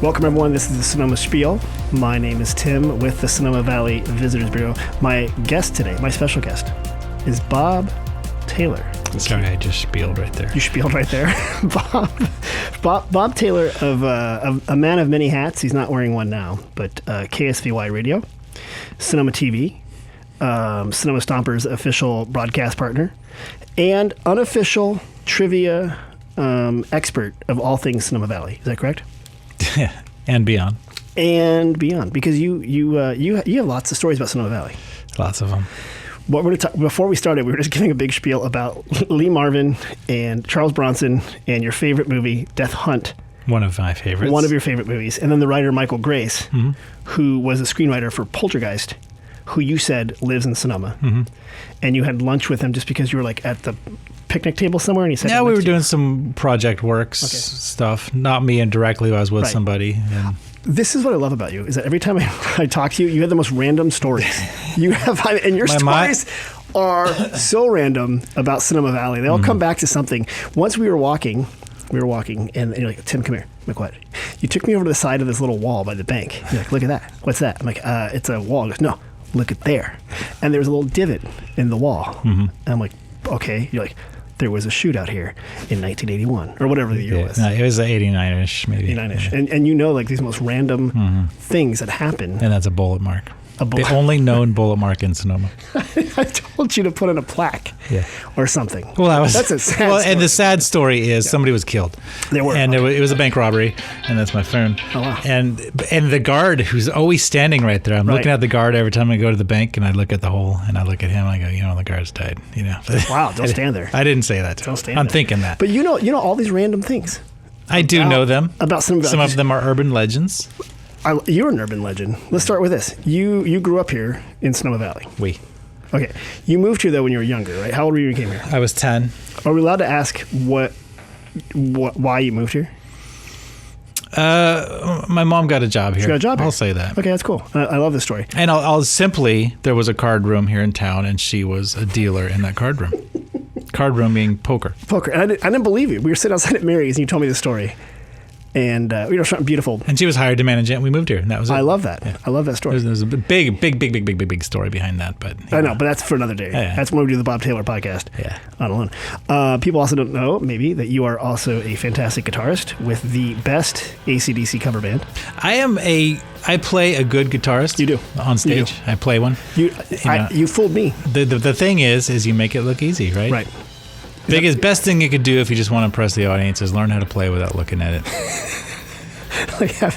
Welcome, everyone. This is the Sonoma Spiel. My name is Tim with the Sonoma Valley Visitors Bureau. My guest today, my special guest, is Bob Taylor. Sorry, I just spieled right there. You spieled right there. Bob Taylor of a man of many hats. He's not wearing one now, but KSVY Radio, Sonoma TV, Sonoma Stompers' official broadcast partner, and unofficial trivia expert of all things Sonoma Valley. Is that correct? And beyond. And beyond, because you have lots of stories about Sonoma Valley. Lots of them. What we're going to before we started, we were just giving a big spiel about Lee Marvin and Charles Bronson and your favorite movie, Death Hunt. One of my favorites. One of your favorite movies. And then the writer Michael Grace, who was a screenwriter for Poltergeist, who you said lives in Sonoma. And you had lunch with him just because you were like at the picnic table somewhere, and he said, "Yeah, we were doing some project works stuff. Not me indirectly. I was with somebody." And this is what I love about you: is that every time I talk to you, you have the most random stories. You have, and your stories are so random about Sonoma Valley. They all come back to something. Once we were walking, and you're like, "Tim, come here." I'm like, "What?" You took me over to the side of this little wall by the bank. You're like, "Look at that. What's that?" I'm like, "It's a wall." He goes, "No, look at there." And there was a little divot in the wall. And I'm like, "Okay." You're like, "There was a shootout here in 1981 or whatever the year was." No, it was 89-ish, maybe. 89-ish. Yeah. And you know, like these most random things that happen. And that's a bullet mark. The only known bullet mark in Sonoma. I told you to put in a plaque or something. Well, that's a sad story. And the sad story is somebody was killed. They were. And it was a bank robbery, and that's my phone. Oh, wow. And the guard, who's always standing right there, I'm looking at the guard every time I go to the bank, and I look at the hole, and I look at him, and I go, the guard's died. Wow, don't stand there. I didn't say that. Don't stand I'm there. thinking that. But you know all these random things. I do know them. About some of them are urban legends. You're an urban legend. Let's start with this. You grew up here in Sonoma Valley. Okay. You moved here, though, when you were younger, right? How old were you when you came here? I was 10. Are we allowed to ask why you moved here? My mom got a job here. She got a job here? I'll say that. Okay, that's cool. I love this story. And I'll simply, there was a card room here in town, and she was a dealer in that card room. Card room being poker. Poker. And I didn't believe you. We were sitting outside at Mary's, and you told me the story. And, beautiful. And she was hired to manage it, and we moved here, and that was it. I love that. Yeah. I love that story. There's a big story behind that. But I know, but that's for another day. Yeah. That's when we do the Bob Taylor podcast. Yeah. On alone. People also don't know, maybe, that you are also a fantastic guitarist with the best AC/DC cover band. I play a good guitarist. You do. On stage. I play one. You fooled me. The thing is you make it look easy, right? Right. Best thing you could do if you just want to impress the audience is learn how to play without looking at it.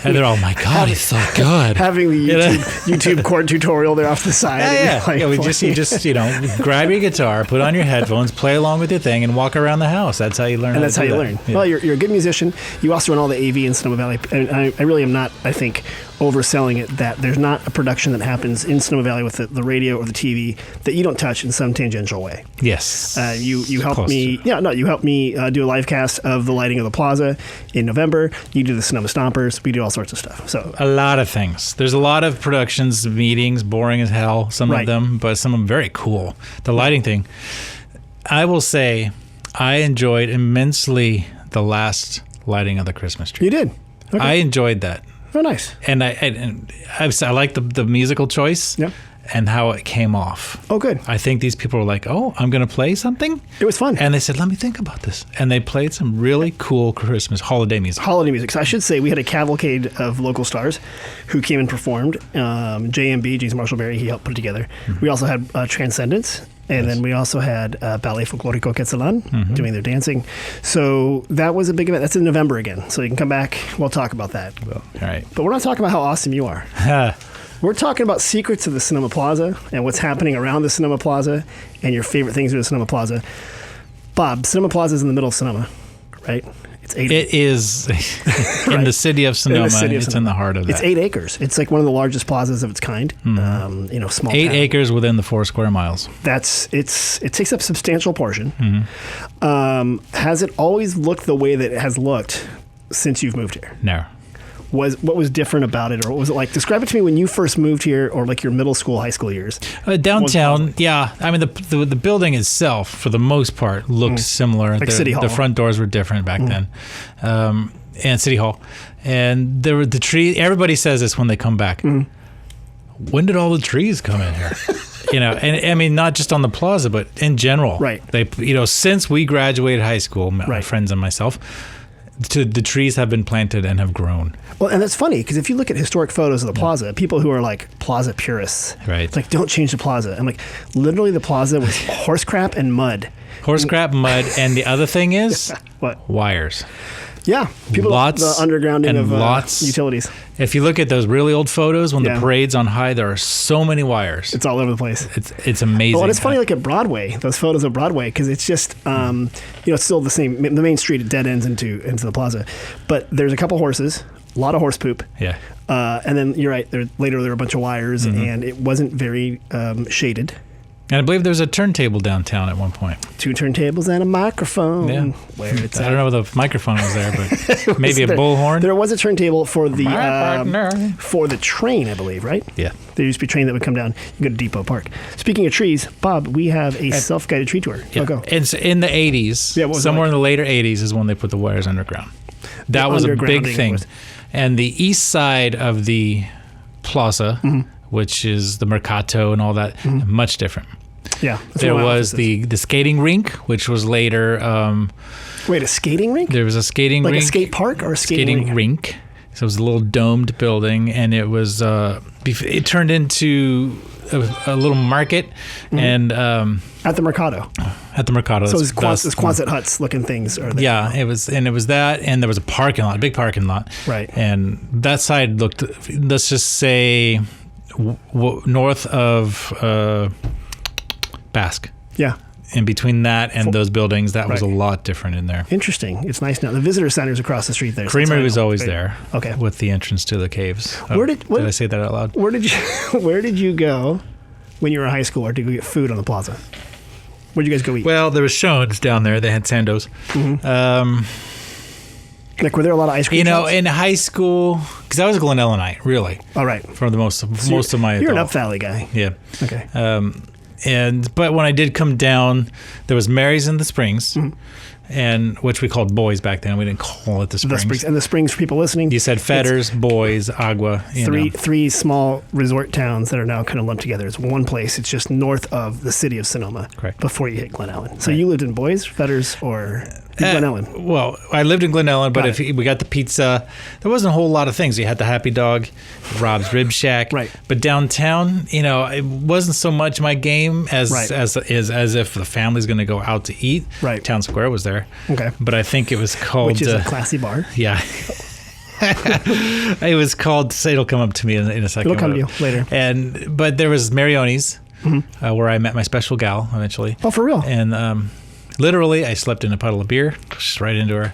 And they're all, "My God, it's so good." Having the YouTube chord tutorial there off the side. You just grab your guitar, put on your headphones, play along with your thing, and walk around the house. That's how you learn. And that's how you learn. Yeah. Well, you're a good musician. You also run all the AV in Sonoma Valley. And I really am not, I think, overselling it, that there's not a production that happens in Sonoma Valley with the radio or the TV that you don't touch in some tangential way. Yes. You helped me. You helped me do a live cast of the lighting of the Plaza in November. You do the Sonoma Stompers. We do all sorts of stuff. So a lot of things. There's a lot of productions, meetings, boring as hell, some of them, but some of them very cool. The lighting thing, I will say, I enjoyed immensely the last lighting of the Christmas tree. You did? Okay. I enjoyed that. Oh, nice. And I like the musical choice and how it came off. Oh, good. I think these people were like, "Oh, I'm going to play something?" It was fun. And they said, "Let me think about this." And they played some really cool Christmas holiday music. So I should say we had a cavalcade of local stars who came and performed. JMB, James Marshall Berry, he helped put it together. We also had Transcendence. And then we also had Ballet Folklorico Quetzalan doing their dancing. So that was a big event. That's in November again. So you can come back. We'll talk about that. Well, all right. But we're not talking about how awesome you are. We're talking about secrets of the Sonoma Plaza and what's happening around the Sonoma Plaza and your favorite things with the Sonoma Plaza. Bob, Sonoma Plaza is in the middle of Sonoma, right? It is in the city of Sonoma. It's in the heart of that. It's 8 acres. It's like one of the largest plazas of its kind. Small 8 town. acres within the 4 square miles. It takes up a substantial portion. Has it always looked the way that it has looked since you've moved here? No. What was different about it, or what was it like? Describe it to me when you first moved here, or like your middle school, high school years. Downtown, yeah. I mean, the building itself, for the most part, looked similar. Like City Hall. The front doors were different back then. and City Hall. And there were the tree. Everybody says this when they come back. When did all the trees come in here? And I mean, not just on the plaza, but in general. Right. They, since we graduated high school, my friends and myself, the trees have been planted and have grown. Well, and that's funny because if you look at historic photos of the plaza, people who are like plaza purists, right? Like, don't change the plaza. I'm like, literally, the plaza was horse crap and mud. Horse crap, mud, and the other thing is what? Wires. Yeah, people the undergrounding of utilities. If you look at those really old photos when the parade's on high, there are so many wires. It's all over the place. It's amazing. Well, and it's funny, like at Broadway, those photos of Broadway, because it's just it's still the same. The main street, it dead ends into the plaza, but there's a couple horses, a lot of horse poop. Yeah. And then you're right. Later there were a bunch of wires, and it wasn't very shaded. And I believe there's a turntable downtown at one point. 2 turntables and a microphone. Yeah. Where it's I don't know if the microphone was there, but maybe a bullhorn. There was a turntable for the train, I believe, right? Yeah. There used to be a train that would come down. You go to Depot Park. Speaking of trees, Bob, we have a self-guided tree tour. Yeah. Go. It's in the 80s. Somewhere in the later 80s is when they put the wires underground. That was a big thing. And the east side of the plaza, which is the Mercato and all that, much different. Yeah. There was the skating rink, which was later... Wait, a skating rink? There was a skating rink. Like a skate park or a skating rink? So it was a little domed building, and it was... it turned into a little market, and... at the Mercado. At the Mercado. So it was Quonset Huts looking things. Yeah, it was that, and there was a parking lot, a big parking lot. Right. And that side looked, let's just say, north of Basque. Yeah. In between that and those buildings, that was a lot different in there. Interesting. It's nice now. The visitor center's across the street there. Creamery was always there. Okay. With the entrance to the caves. Did I say that out loud? Where did you go when you were in high school, or to go get food on the plaza? Where'd you guys go eat? Well, there was Schoen's down there. They had Sandoz. Like, were there a lot of ice cream shops? In high school, because I was a Glen Ellenite, really. All right. For the most of my You're an Up Valley guy. Yeah. Okay. But when I did come down, there was Mary's in the Springs, and which we called Boys back then. We didn't call it the Springs. And the Springs, for people listening. You said Fetters, Boys, Agua. Three small resort towns that are now kind of lumped together. It's one place. It's just north of the city of Sonoma. Correct. Before you hit Glen Ellen. So you lived in Boys, Fetters, or Glen Ellen? Well, I lived in Glen Ellen, but we got the pizza. There wasn't a whole lot of things. You had the Happy Dog, Rob's Rib Shack. Right. But downtown, it wasn't so much my game as if the family's going to go out to eat. Right. Town Square was there. Okay. But I think it was called... Which is a classy bar. Yeah. It was called... It'll come up to me in a second. It'll come to you later. But there was Marioni's, where I met my special gal eventually. Oh, for real? And... literally, I slept in a puddle of beer, just right into her.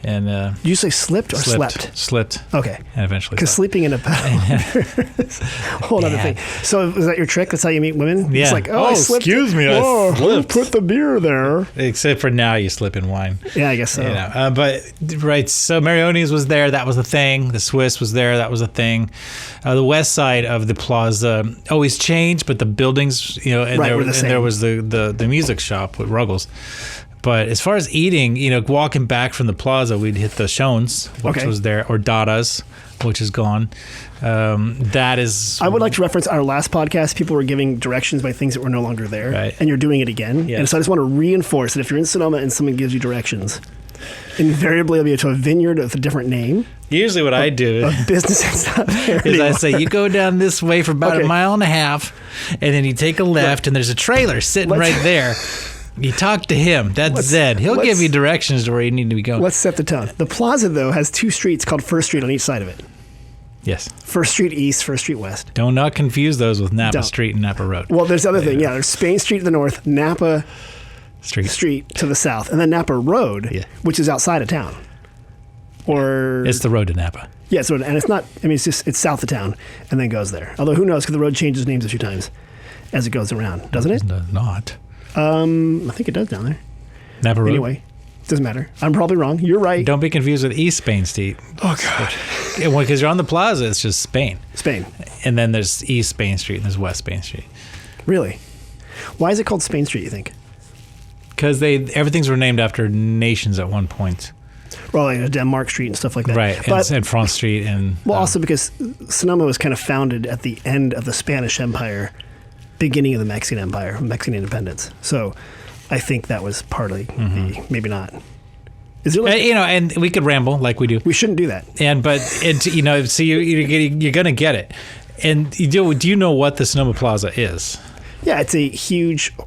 And did you say slipped or slept? Slipped. Okay. And eventually because sleeping in a puddle is a whole other thing. So is that your trick? That's how you meet women? Yeah. It's like, I slipped. Excuse me, I slipped. Put the beer there. Except for now, you slip in wine. Yeah, I guess so. So Marioni's was there. That was a thing. The Swiss was there. That was a thing. The west side of the plaza always changed, but the buildings, and there was the music shop with Ruggles. But as far as eating, walking back from the plaza, we'd hit the Schoen's, which was there, or Dada's, which is gone. That is... I would like to reference our last podcast. People were giving directions by things that were no longer there. Right. And you're doing it again. Yes. And so I just want to reinforce that if you're in Sonoma and someone gives you directions, invariably it'll be to a vineyard with a different name. Usually what I do... A business that's not there is I say, you go down this way for about a mile and a half, and then you take a left, and there's a trailer sitting right there. You talk to him. That's Zed. He'll give you directions to where you need to be going. Let's set the tone. The plaza, though, has 2 streets called First Street on each side of it. Yes. First Street East, First Street West. Do not confuse those with Napa Street and Napa Road. Well, there's the other thing. Yeah, there's Spain Street to the north, Napa Street to the south, and then Napa Road, which is outside of town. Or it's the road to Napa. Yeah, and it's not. I mean, it's south of town, and then goes there. Although who knows? Because the road changes names a few times as it goes around, doesn't it? Does not. I think it does down there. Napa Road. Anyway, doesn't matter. I'm probably wrong. You're right. Don't be confused with East Spain Street. Oh God. Because you're on the plaza, it's just Spain. Spain. And then there's East Spain Street and there's West Spain Street. Really? Why is it called Spain Street, you think? Because everything's were named after nations at one point. Well, like Denmark Street and stuff like that. Right, and Front Street. And also because Sonoma was kind of founded at the end of the Spanish Empire, beginning of the Mexican Empire, Mexican independence. So I think that was partly the, maybe not. Is there and we could ramble like we do. We shouldn't do that. So you're going to get it. And do you know what the Sonoma Plaza is? Yeah, it's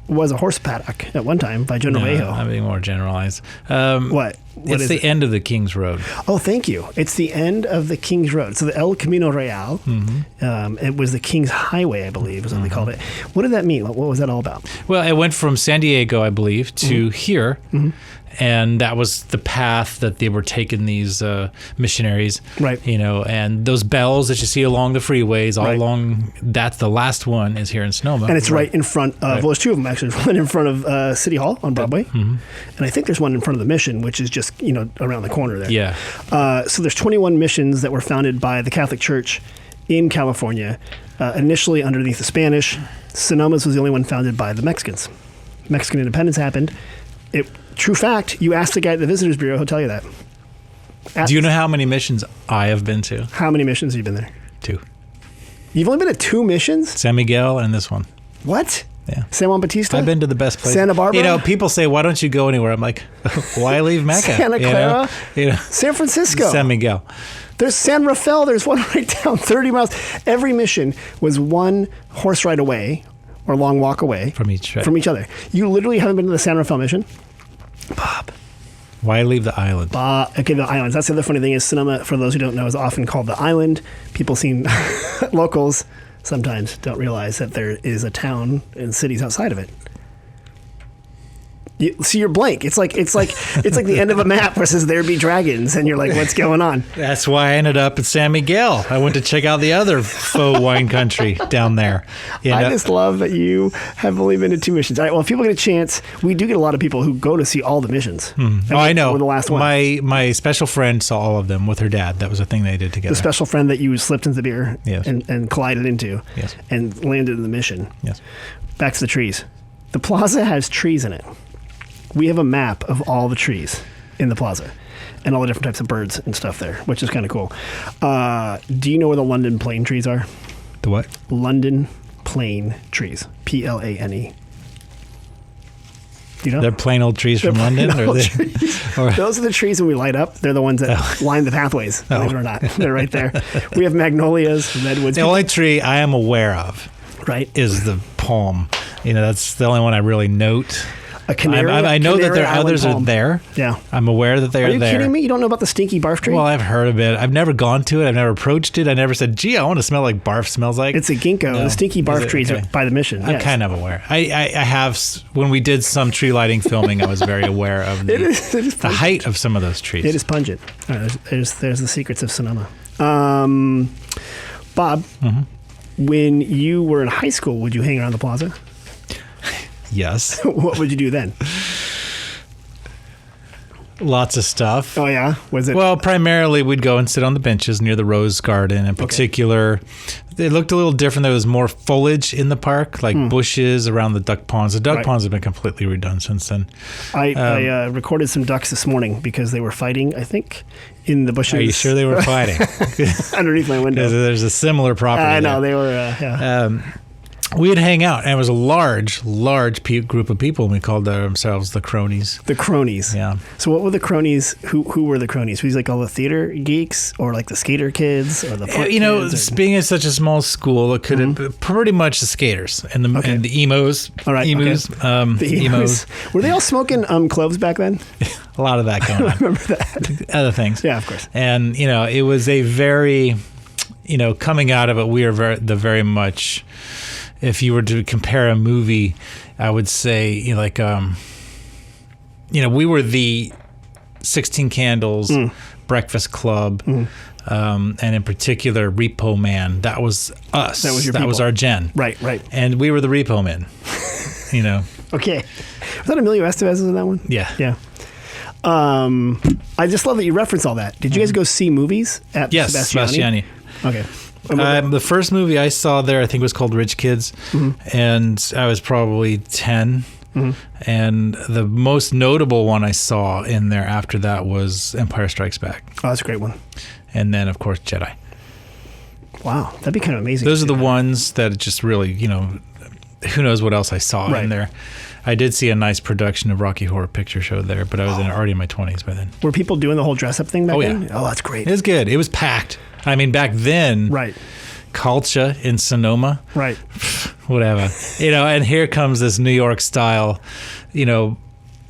was a horse paddock at one time by Joe Novejo. I'm being more generalized. What it's the end of the King's Road. Oh, thank you. It's the end of the King's Road. So the El Camino Real, it was the King's Highway, I believe, is what they called it. What did that mean? What was that all about? Well, it went from San Diego, I believe, to here. And that was the path that they were taking these missionaries, right? And those bells that you see along the freeways, all along. That's the last one is here in Sonoma, and it's right in front of. Well, there's two of them actually. One in front of City Hall on Broadway, and I think there's one in front of the Mission, which is just around the corner there. Yeah. So there's 21 missions that were founded by the Catholic Church in California, initially underneath the Spanish. Sonoma's was the only one founded by the Mexicans. Mexican independence happened. True fact, you ask the guy at the Visitors Bureau, he'll tell you that. Do you know how many missions I have been to? How many missions have you been there? 2. You've only been to 2 missions? San Miguel and this one. What? Yeah. San Juan Bautista? I've been to the best places. Santa Barbara? People say, why don't you go anywhere? I'm like, why leave Mecca? Santa Clara? San Francisco? San Miguel. There's San Rafael. There's one right down 30 miles. Every mission was one horse ride away or long walk away. From each other. You literally haven't been to the San Rafael mission? Bob. Why leave the island? Okay, the islands. That's the other funny thing is Sonoma, for those who don't know, is often called the island. People locals sometimes don't realize that there is a town and cities outside of it. You're blank. It's like the end of a map where it says there be dragons, and you're like, what's going on? That's why I ended up at San Miguel. I went to check out the other faux wine country down there. I just love that you have only been to 2 missions. All right, well, if people get a chance, we do get a lot of people who go to see all the missions. I know. The last one. My special friend saw all of them with her dad. That was a thing they did together. The special friend that you slipped into the beer and collided into and landed in the mission. Yes. Back to the trees. The plaza has trees in it. We have a map of all the trees in the plaza and all the different types of birds and stuff there, which is kind of cool. Do you know where the London plane trees are? The what? London plane trees. Plane. Do you know? They're plain old trees from London? Those are the trees when we light up. They're the ones that line the pathways, believe it or not. They're right there. We have magnolias, redwoods. The only tree I am aware of is the palm. That's the only one I really note. A canary. I know that there are others palm. Are there. Yeah. I'm aware that they are there. Are you kidding me? You don't know about the stinky barf tree? Well, I've heard of it. I've never gone to it. I've never approached it. I never said, gee, I want to smell like barf smells like. It's a ginkgo. No. The stinky barf trees are by the mission. I'm kind of aware. I have, when we did some tree lighting filming, I was very aware of the height of some of those trees. It is pungent. All right, there's the secrets of Sonoma. Bob, when you were in high school, would you hang around the plaza? Yes. What would you do then? Lots of stuff. Oh, yeah? Was it? Well, primarily we'd go and sit on the benches near the Rose Garden. In particular, it looked a little different. There was more foliage in the park, like bushes around the duck ponds. The duck ponds have been completely redone since then. I recorded some ducks this morning because they were fighting, I think, in the bushes. Are you sure they were fighting? Underneath my window. There's a similar property I know, they were, we'd hang out, and it was a large group of people, and we called ourselves the Cronies. The Cronies. Yeah. So what were the Cronies? Who were the Cronies? Was like all the theater geeks, or like the skater kids, or the kids, being in such a small school, it could have been pretty much the skaters and the emos. All right. Emus. The emos. Were they all smoking cloves back then? A lot of that going on. I remember that. Other things. Yeah, of course. And, it was a very, coming out of it, we are very much... If you were to compare a movie, I would say, we were the 16 Candles, Breakfast Club, and in particular, Repo Man. That was us. That was your That was our gen. Right. And we were the Repo Men, Okay. Was that Emilio Estevez in that one? Yeah. Yeah. I just love that you reference all that. Did you guys go see movies at Sebastiani? Okay. The first movie I saw there, I think, was called Rich Kids, and I was probably 10. And the most notable one I saw in there after that was Empire Strikes Back. Oh, that's a great one. And then, of course, Jedi. Wow, that'd be kind of amazing. Those are the ones that just really, who knows what else I saw in there. I did see a nice production of Rocky Horror Picture Show there, but I was already in my 20s by then. Were people doing the whole dress-up thing back then? Oh, that's great. It was good. It was packed. I mean, back then, Culture in Sonoma, whatever, and here comes this New York style,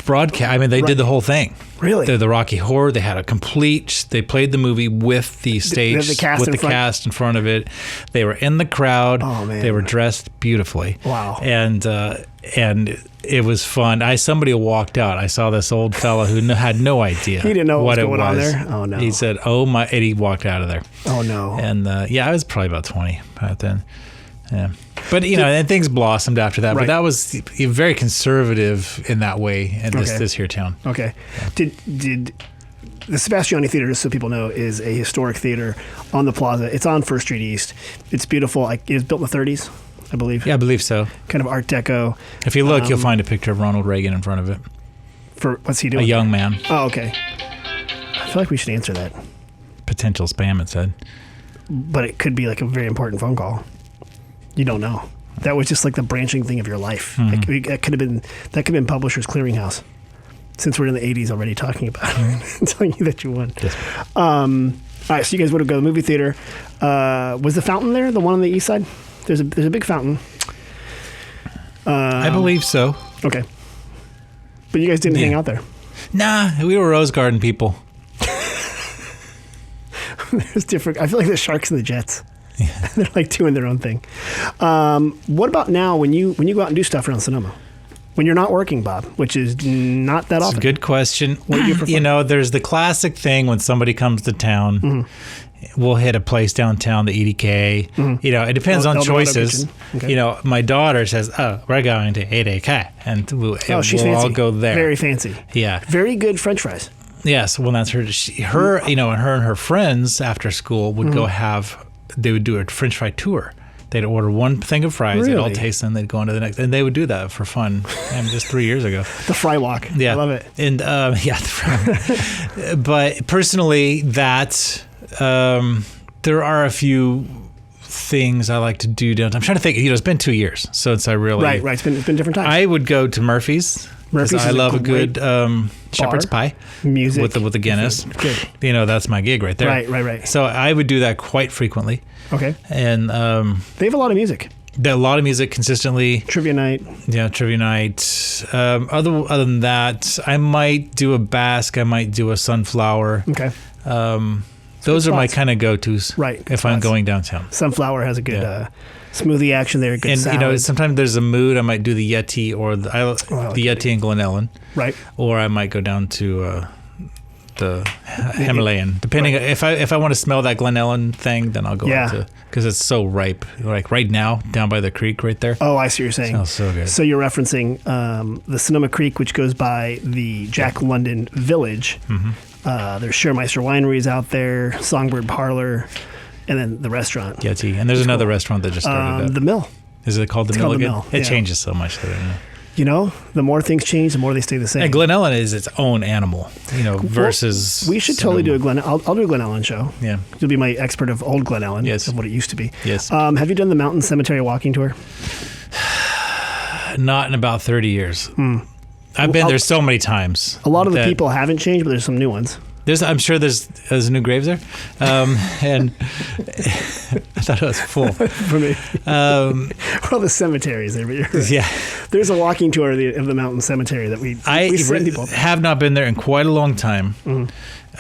broadcast. I mean, they did the whole thing. Really? The Rocky Horror. They had a complete. They played the movie with the stage, the cast in front of it. They were in the crowd. Oh man! They were dressed beautifully. Wow. And it was fun. Somebody walked out. I saw this old fella who had no idea. He didn't know what was going on there. Oh no. He said, "Oh my!" And he walked out of there. Oh no. And I was probably about 20 back then. Yeah. But and things blossomed after that. But that was very conservative in that way in this here town. Okay. Yeah. Did the Sebastiani Theater, just so people know, is a historic theater on the Plaza. It's on First Street East. It's beautiful. It was built in the 30s, I believe. Yeah, I believe so. Kind of Art Deco. If you look, you'll find a picture of Ronald Reagan in front of it. For what's he doing? A young man. Oh, okay. I feel like we should answer that. Potential spam, it said. But it could be like a very important phone call. You don't know. That was just like the branching thing of your life. Mm-hmm. That could have been Publishers Clearinghouse. Since we're in the 80s already talking about it, telling you that you won. Yes. All right, so you guys would have go to the movie theater. Was the fountain there, the one on the east side? There's a big fountain. I believe so. Okay. But you guys didn't hang out there. Nah, we were Rose Garden people. There's different. I feel like the Sharks and the Jets. Yeah. They're like doing their own thing. What about now when you go out and do stuff around Sonoma? When you're not working, Bob, which is not that often. It's a good question. What do you prefer? There's the classic thing when somebody comes to town. We'll hit a place downtown, the EDK. It depends on choices. Okay. My daughter says, "Oh, we're going to EDK," and we'll all go there. Very fancy. Yeah. Very good French fries. Yes. Well, that's her. Her and her friends after school would go they would do a French fry tour. They'd order one thing of fries. Really? They'd all taste them. They'd go on to the next. And they would do that for fun. Just 3 years ago. The fry walk. Yeah. I love it. And the fry. But personally, there are a few things I like to do downtown. I'm trying to think. It's been 2 years since I really. Right. It's been different times. I would go to Murphy's. I love a good shepherd's pie. Music. With the Guinness. Good. That's my gig right there. Right. So I would do that quite frequently. Okay. And they have a lot of music. A lot of music consistently. Trivia night. Yeah, trivia night. Other than that, I might do a Basque. I might do a Sunflower. Okay. Those are my kind of go-tos. Right. If I'm going downtown. Sunflower has a good smoothie action there. Good salad. Sometimes there's a mood. I might do the Yeti or the Yeti and Glen Ellen. Right. Or I might go down to the Himalayan. Depending if I want to smell that Glen Ellen thing, then I'll go out to, because it's so ripe. Like right now, down by the creek right there. Oh, I see what you're saying. Smells so good. So you're referencing the Sonoma Creek, which goes by the Jack London Village. There's Schermeister Wineries out there, Songbird Parlor, and then the restaurant. Yeti. And there's another restaurant that just started up. The Mill. Is it called the Mill again? Mill. It changes so much. The more things change, the more they stay the same. And Glen Ellen is its own animal, versus. We should totally do a Glen. I'll do a Glen Ellen show. Yeah, you'll be my expert of old Glen Ellen. Yes, of what it used to be. Yes. Have you done the Mountain Cemetery walking tour? Not in about 30 years. I've been there so many times. A lot of the people haven't changed, but there's some new ones. I'm sure there's new graves there, and I thought it was full for me. Well, the cemeteries there, but yeah, there's a walking tour of the Mountain Cemetery that we send people. Have not been there in quite a long time.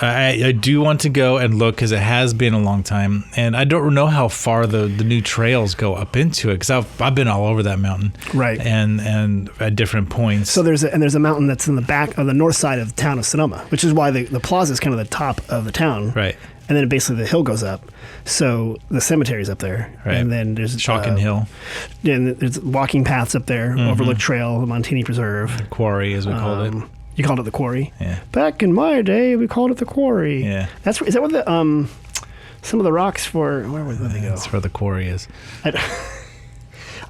I do want to go and look because it has been a long time, and I don't know how far the new trails go up into it because I've been all over that mountain, right? And at different points. So there's a mountain that's in the back of the north side of the town of Sonoma, which is why the plaza is kind of the top of the town, right? And then basically the hill goes up, so the cemetery's up there, right? And then there's Chalkin Hill, and there's walking paths up there, Overlook Trail, the Montini Preserve, the quarry as we called it. You called it the quarry? Yeah. Back in my day, we called it the quarry. Yeah. Is that what the some of the rocks for? Where would they go? That's where the quarry is.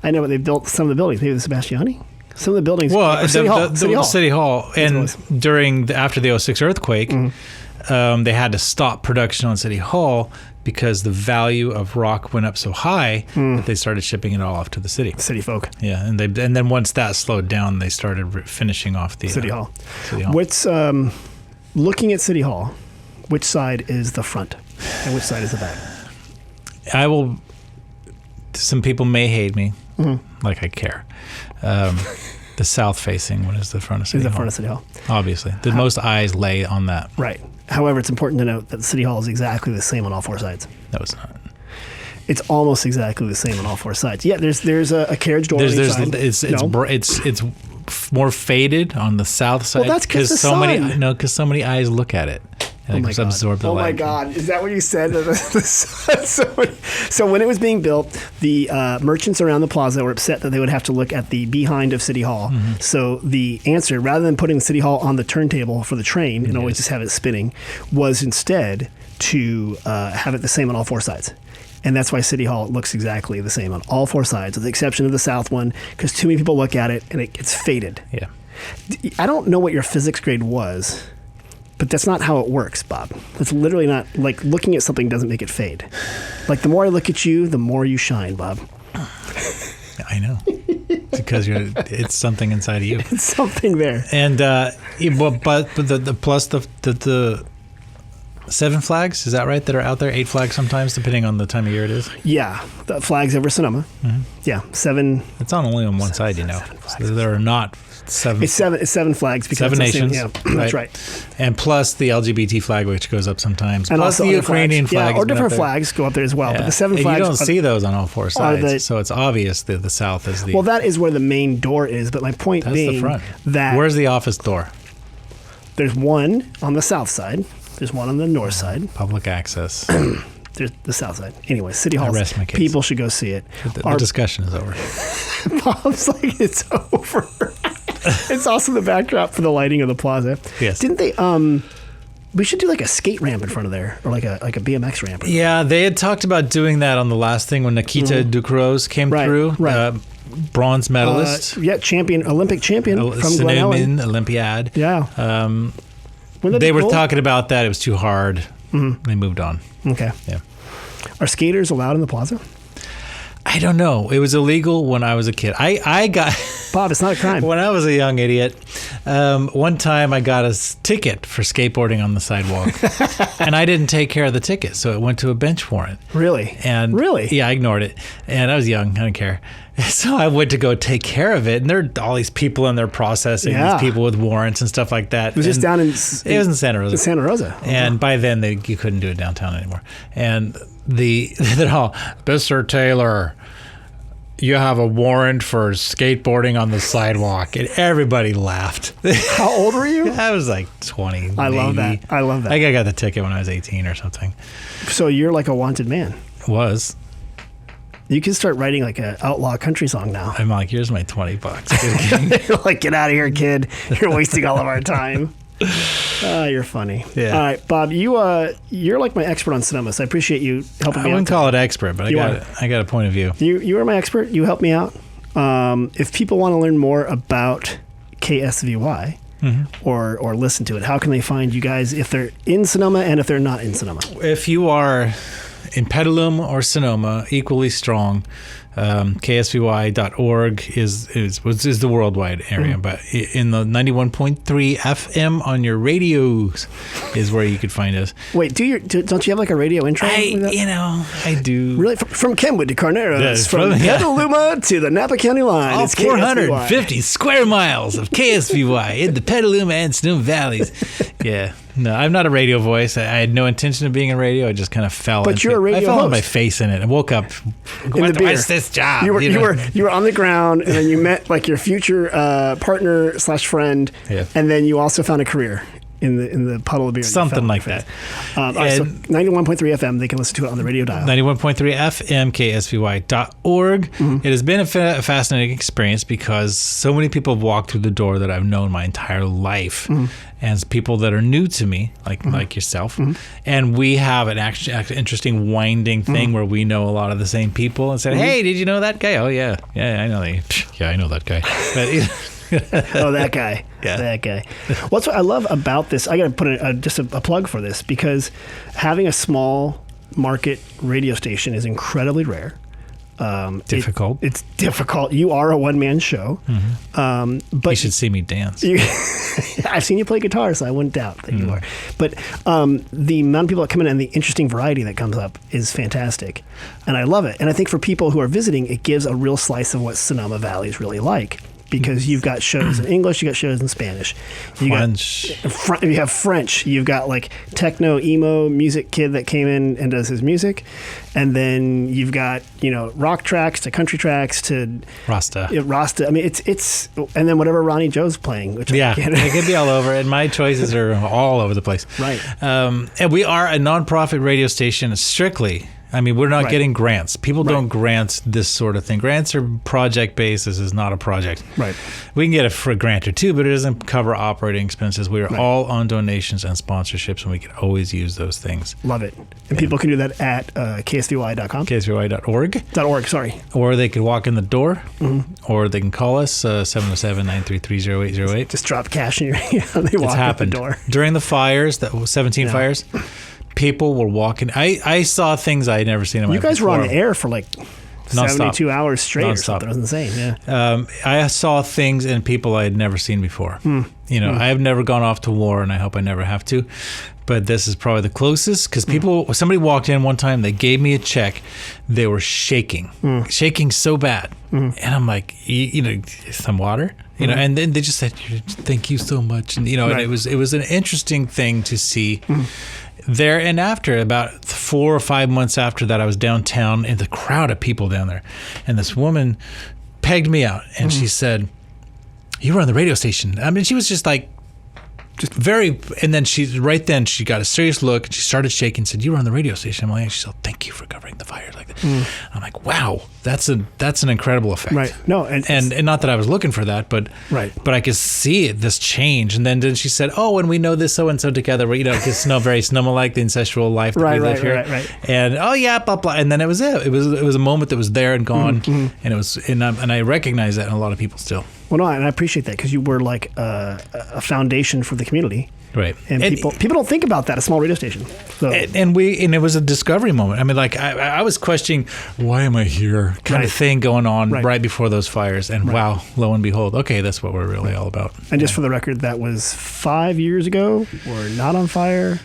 I know, but they built some of the buildings. Maybe the Sebastiani. Some of the buildings. Well, City Hall. City Hall. And after the 06 earthquake, they had to stop production on City Hall because the value of rock went up so high that they started shipping it all off to the city. City folk. Yeah, and then once that slowed down, they started finishing off the City Hall. City Hall. What's looking at City Hall? Which side is the front, and which side is the back? Some people may hate me, like I care. The south-facing one is the front of City Hall. Is the front of City Hall. Obviously. The most eyes lay on that. Right. However, it's important to note that City Hall is exactly the same on all four sides. No, it's not. It's almost exactly the same on all four sides. Yeah, there's a carriage door on each side. It's more faded on the south side. Well, that's because so many eyes look at it. And it absorb the light. Oh my God! Is that what you said? So when it was being built, the merchants around the plaza were upset that they would have to look at the behind of City Hall. So the answer, rather than putting City Hall on the turntable for the train and always just have it spinning, was instead to have it the same on all four sides. And that's why City Hall looks exactly the same on all four sides, with the exception of the south one, because too many people look at it and it gets faded. Yeah. I don't know what your physics grade was, but that's not how it works, Bob. It's literally not, like, looking at something doesn't make it fade. Like, the more I look at you, the more you shine, Bob. I know. Because it's something inside of you. It's something there. And but the plus the 7 flags, is that right, that are out there? 8 flags sometimes, depending on the time of year it is? Yeah, the flags over Sonoma. Yeah, 7. It's only on one side, So there are not 7. It's 7 flags. Because 7 nations. That's right. And plus the LGBT flag, which goes up sometimes. And plus also the Ukrainian flag. or different flags go up there as well. Yeah. But the 7 flags. You don't see those on all four sides. So it's obvious that the south is the... Well, that is where the main door is. But my point being the front. That... Where's the office door? There's one on the south side. There's one on the north side. Public access. There's the south side. Anyway, City Hall. People should go see it. The discussion is over. Bob's like, it's over. It's also the backdrop for the lighting of the plaza. Yes. Didn't they? We should do like a skate ramp in front of there, or like a BMX ramp. Yeah, they had talked about doing that on the last thing when Nikita Ducros came through. Right. Bronze medalist. Olympic champion from Glen Ellen. Olympiad. Yeah. They were talking about that. It was too hard. They moved on. Okay. Yeah. Are skaters allowed in the plaza? I don't know. It was illegal when I was a kid. I got... Bob, it's not a crime. When I was a young idiot, one time I got a ticket for skateboarding on the sidewalk. And I didn't take care of the ticket, so it went to a bench warrant. Really? Really? Yeah, I ignored it. And I was young. I didn't care. So I went to go take care of it, and there are all these people in there processing, these people with warrants and stuff like that. It was just down in... It was in Santa Rosa. In Santa Rosa. And by then, you couldn't do it downtown anymore. And they're all, Mr. Taylor, you have a warrant for skateboarding on the sidewalk. And everybody laughed. How old were you? I was like 20. I love that. I think I got the ticket when I was 18 or something. So you're like a wanted man. Was. You can start writing like an outlaw country song now. I'm like, here's my $20. You're like, get out of here, kid. You're wasting all of our time. You're funny. Yeah. All right, Bob, you're like my expert on Sonoma, so I appreciate you helping me out. I wouldn't call it expert, but I got a point of view. You are my expert. You help me out. If people want to learn more about KSVY or listen to it, how can they find you guys if they're in Sonoma and if they're not in Sonoma? If you are in Petaluma or Sonoma, equally strong, ksvy.org is the worldwide area, but in the 91.3 FM on your radios is where you could find us. Wait, don't you have like a radio intro? I do. Really? From Kenwood to Carneros, from Petaluma to the Napa County line. All it's 450 square miles of KSVY in the Petaluma and Sonoma valleys. Yeah. No, I'm not a radio voice. I had no intention of being a radio. I just kind of fell into it. But you're a radio I fell host. on my face in it. I woke up. What's this job? You were on the ground, and then you met like your future partner / friend, and then you also found a career in the puddle of beer. Something like that. All right, so 91.3 FM, they can listen to it on the radio dial. 91.3 FM, KSVY.org. It has been a fascinating experience because so many people have walked through the door that I've known my entire life. And people that are new to me, like yourself. And we have an actually interesting winding thing where we know a lot of the same people and said, hey, did you know that guy? Oh, yeah. Yeah, I know I know that guy. But oh, that guy. Yeah. That guy. What's what I love about this, I got to put just a plug for this, because having a small market radio station is incredibly rare. Difficult. It's difficult. You are a one-man show. But you should see me dance. I've seen you play guitar, so I wouldn't doubt that you are. But the amount of people that come in and the interesting variety that comes up is fantastic. And I love it. And I think for people who are visiting, it gives a real slice of what Sonoma Valley is really like. Because you've got shows in English, you got shows in Spanish, you have French, you've got like techno emo music kid that came in and does his music, and then you've got rock tracks to country tracks to Rasta. I mean it's and then whatever Ronnie Joe's playing, which it could be all over, and my choices are all over the place. Right. And we are a nonprofit radio station, strictly. I mean, we're not getting grants. People don't grant this sort of thing. Grants are project-based. This is not a project. Right. We can get a grant or two, but it doesn't cover operating expenses. We are all on donations and sponsorships, and we can always use those things. Love it. And people can do that at ksvy.com. ksvy.org. .org, sorry. Or they could walk in the door, or they can call us, 707-933-0808. Just drop cash in your hand. They walk out the door. During the fires, the 17 fires, people were walking. I saw things I had never seen in my life. You guys were on the air for like Non-stop. 72 hours straight or something. It was insane, yeah. I saw things and people I had never seen before. I have never gone off to war, and I hope I never have to. But this is probably the closest, because somebody walked in one time, they gave me a check. They were shaking so bad. And I'm like, some water? And then they just said, thank you so much. And, and it was an interesting thing to see. There and after, about 4 or 5 months after that, I was downtown in the crowd of people down there. And this woman pegged me out, and she said, you were on the radio station. I mean, she was just like, and then she got a serious look, and she started shaking, said, you were on the radio station. I'm like, she said, thank you for covering the fires like that. I'm like, wow, that's an incredible effect. Right. No, and not that I was looking for that, but I could see it, this change. And then she said, oh, and we know this so-and-so together, it's very Sonoma-like, the ancestral life that we live here. Right. And oh yeah, blah, blah. And then it was it. It was a moment that was there and gone. And it was, and I recognize that in a lot of people still. Well, no, and I appreciate that, because you were like a foundation for the community. Right. And people don't think about that, a small radio station. So. And it was a discovery moment. I mean, like I was questioning, why am I here kind of thing going on right before those fires. And wow, lo and behold, okay, that's what we're really all about. And just for the record, that was 5 years ago. We're not on fire.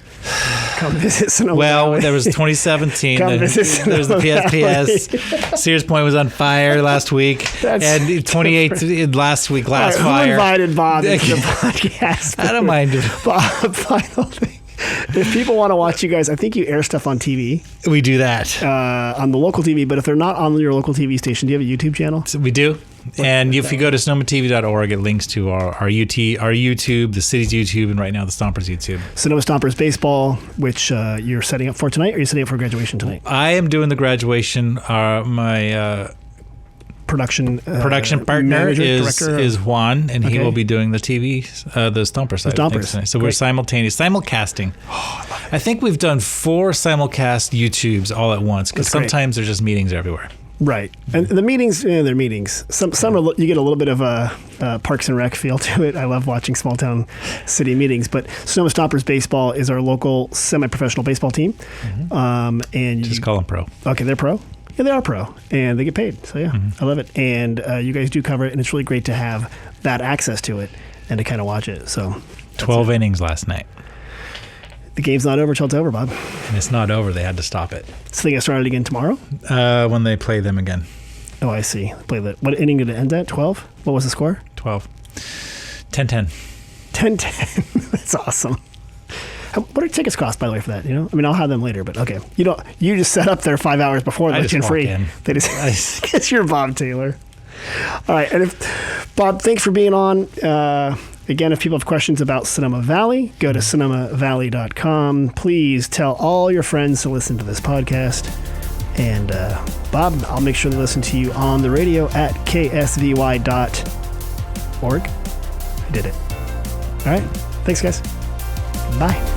Come visit Sonoma Valley. There was 2017. There's the PSPS. Sears Point was on fire last week. And 2018, last fire. Who invited Bob into the podcast? I don't mind. Bob, final thing. If people want to watch you guys, I think you air stuff on TV. We do that. On the local TV, but if they're not on your local TV station, do you have a YouTube channel? We do. And if you go to SonomaTV.org, it links to our YouTube, the city's YouTube, and right now the Stompers YouTube. Sonoma Stompers baseball, which you're setting up for tonight, or are you setting up for graduation tonight? I am doing the graduation. My production partner is Juan, and he will be doing the TV, the Stomper side. So we're simulcasting. I think we've done 4 simulcast YouTubes all at once, because sometimes there's just meetings everywhere. Right. And the meetings, they're meetings. Some are, you get a little bit of a Parks and Rec feel to it. I love watching small town city meetings. But Sonoma Stompers Baseball is our local semi-professional baseball team. And just call them pro. Okay, they're pro. Yeah, they are pro, and they get paid. So, yeah, I love it. And you guys do cover it, and it's really great to have that access to it and to kind of watch it. So 12 innings last night. The game's not over till it's over, Bob. And it's not over. They had to stop it. So they get started again tomorrow? When they play them again. Oh, I see. What inning did it end at? 12? What was the score? 12. 10-10. 10-10. That's awesome. What do tickets cost, by the way, for that? I mean, I'll have them later, but okay. You just set up there 5 hours before they let you in free. They just because you're Bob Taylor. All right, and Bob, thanks for being on. Again, if people have questions about Sonoma Valley, go to sonomavalley.com. Please tell all your friends to listen to this podcast. And Bob, I'll make sure to listen to you on the radio at ksvy.org. I did it. All right. Thanks, guys. Bye.